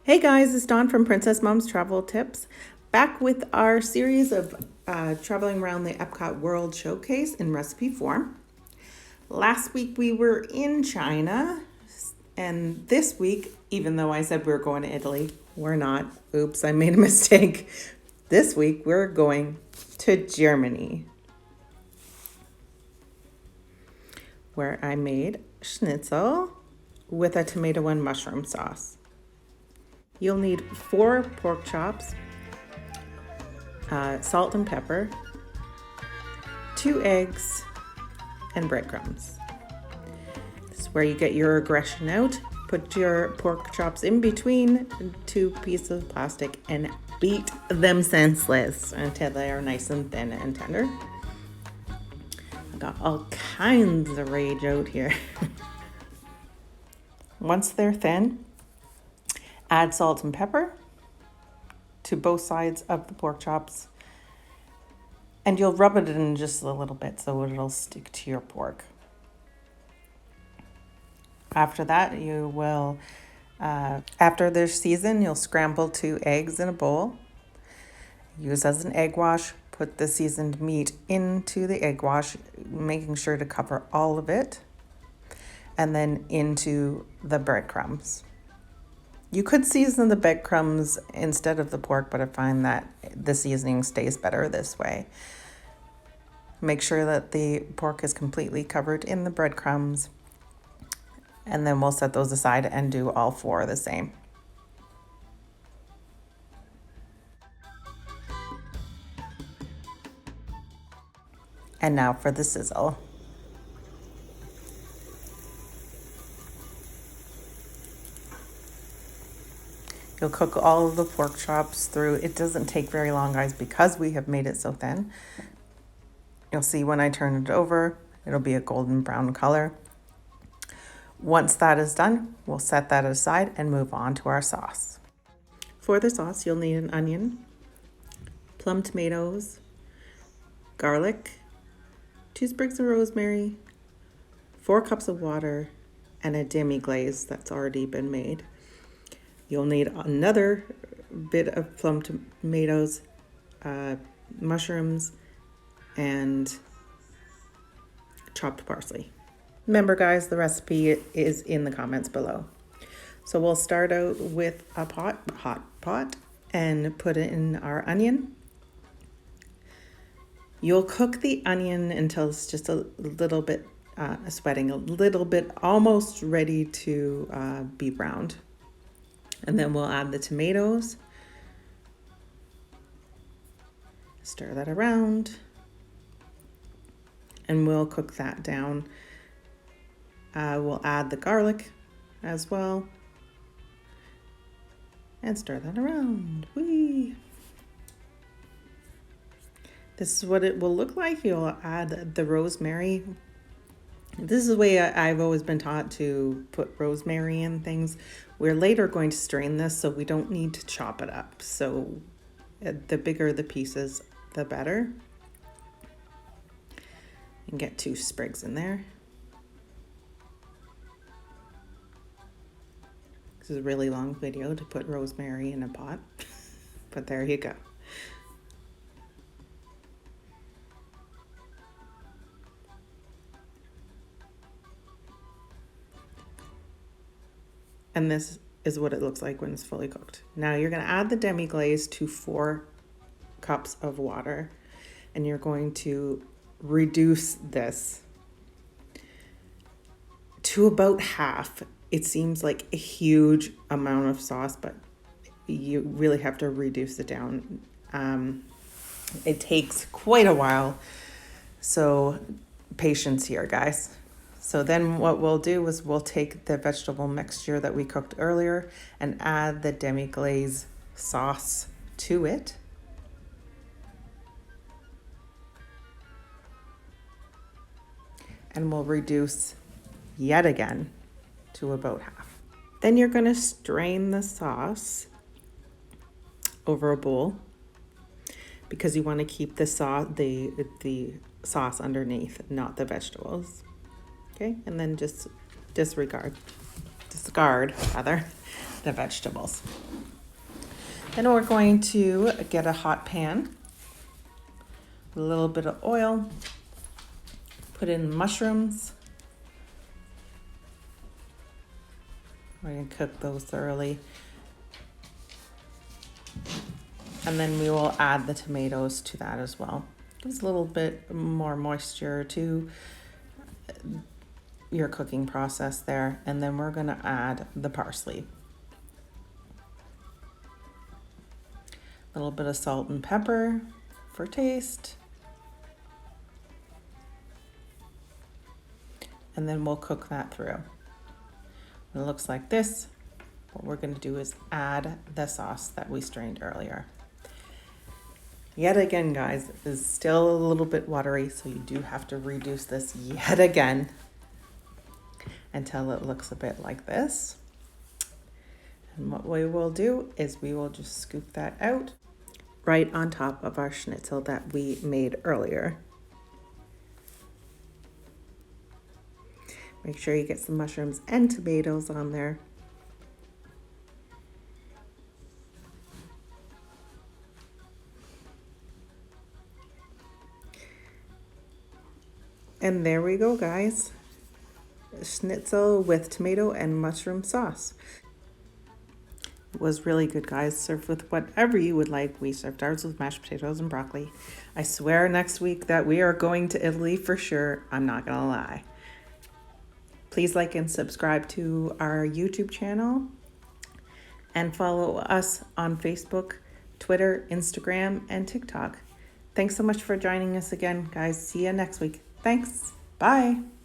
Hey guys, it's Dawn from Princess Mom's Travel Tips, back with our series of traveling around the Epcot World Showcase in recipe form. Last week we were in China, and this week, even though I said we were going to Italy, we're not. Oops, I made a mistake. This week we're going to Germany, where I made schnitzel with a tomato and mushroom sauce. You'll need 4 pork chops, salt and pepper, 2 eggs, and breadcrumbs. This is where you get your aggression out. Put your pork chops in between 2 pieces of plastic and beat them senseless until they are nice and thin and tender. I got all kinds of rage out here. Once they're thin, add salt and pepper to both sides of the pork chops, and you'll rub it in just a little bit so it'll stick to your pork. After that, you will, after they're seasoned, you'll scramble 2 eggs in a bowl. Use as an egg wash. Put the seasoned meat into the egg wash, making sure to cover all of it, and then into the breadcrumbs. You could season the breadcrumbs instead of the pork, but I find that the seasoning stays better this way. Make sure that the pork is completely covered in the breadcrumbs, and then we'll set those aside and do all 4 the same. And now for the sizzle. You'll cook all of the pork chops through. It doesn't take very long, guys, because we have made it so thin. You'll see when I turn it over, it'll be a golden brown color. Once that is done, we'll set that aside and move on to our sauce. For the sauce, you'll need an onion, plum tomatoes, garlic, 2 sprigs of rosemary, 4 cups of water, and a Demi Glaze that's already been made. You'll need another bit of plum tomatoes, mushrooms, and chopped parsley. Remember, guys, the recipe is in the comments below. So we'll start out with a hot pot, and put in our onion. You'll cook the onion until it's just a little bit sweating, a little bit almost ready to be browned. And then we'll add the tomatoes. Stir that around. And we'll cook that down. We'll add the garlic as well. And stir that around. Whee! This is what it will look like. You'll add the rosemary. This is the way I've always been taught to put rosemary in things. We're later going to strain this, so we don't need to chop it up. So the bigger the pieces, the better. And get 2 sprigs in there. This is a really long video to put rosemary in a pot, but there you go. And this is what it looks like when it's fully cooked. Now you're going to add the demi glaze to 4 cups of water, and you're going to reduce this to about half. It seems like a huge amount of sauce, but you really have to reduce it down. It takes quite a while, so patience here, guys. So then what we'll do is we'll take the vegetable mixture that we cooked earlier and add the demi glaze sauce to it. And we'll reduce yet again to about half. Then you're going to strain the sauce over a bowl because you want to keep the sauce underneath, not the vegetables. Okay, and then just discard the the vegetables. Then we're going to get a hot pan, a little bit of oil, put in mushrooms. We're going to cook those thoroughly. And then we will add the tomatoes to that as well. Gives a little bit more moisture to your cooking process there. And then we're going to add the parsley. A little bit of salt and pepper for taste. And then we'll cook that through. When it looks like this, what we're going to do is add the sauce that we strained earlier. Yet again, guys, it's still a little bit watery, so you do have to reduce this yet again until it looks a bit like this. And what we will do is we will just scoop that out right on top of our schnitzel that we made earlier. Make sure you get some mushrooms and tomatoes on there. And there we go, guys. Schnitzel with tomato and mushroom sauce. It was really good, guys. Served with whatever you would like. We served ours with mashed potatoes and broccoli. I swear next week that we are going to Italy for sure. I'm not gonna lie. Please like and subscribe to our YouTube channel and follow us on Facebook, Twitter, Instagram, and TikTok. Thanks so much for joining us again, guys. See you next week. Thanks. Bye.